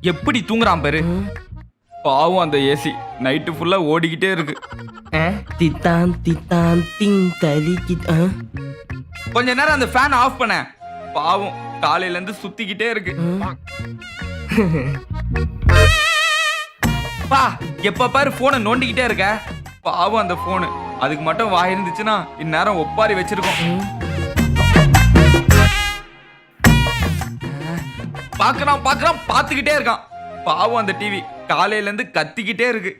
எப்படி தூங்குறான் பாரு. பாவம் அந்த ஏசி நைட்டு ஃபுல்லா ஓடிக்கிட்டே இருக்கு. தித்தான் தித்தான் திங் தலி கொஞ்ச நேரம் அந்த ஃபேன் ஆஃப் பண்ண. பாவம் காலையில இருந்து சுத்திக்கிட்டே இருக்கு. பா எப்ப பாரு போனை நோண்டிக்கிட்டே இருக்க. பாவம் அந்த போனு அதுக்கு மட்டும் வாய் இருந்துச்சுன்னா இந்நேரம் ஒப்பாரி வச்சிருக்கோம். பாக்குறான் பாக்குறான் பாத்துக்கிட்டே இருக்கான். பாவம் அந்த டிவி காலையில இருந்து கத்திக்கிட்டே இருக்கு.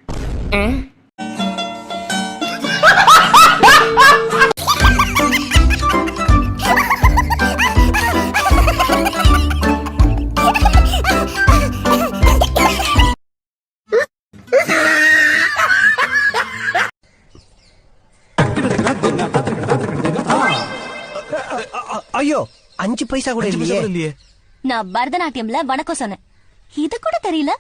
ஐயோ 5 பைசா கூட இல்லையே. நான் பரதநாட்டியம்ல வணக்கம் சொன்னேன், இது கூட தெரியல.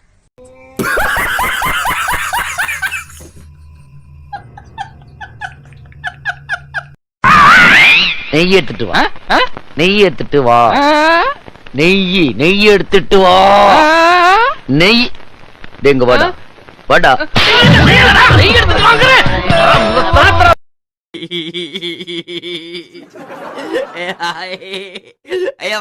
நெய் எடுத்துட்டு வா, நெய் எடுத்துட்டு வா, நெய் எடுத்துட்டு வா, நெய் எங்க வாடா வாடா. ஐயா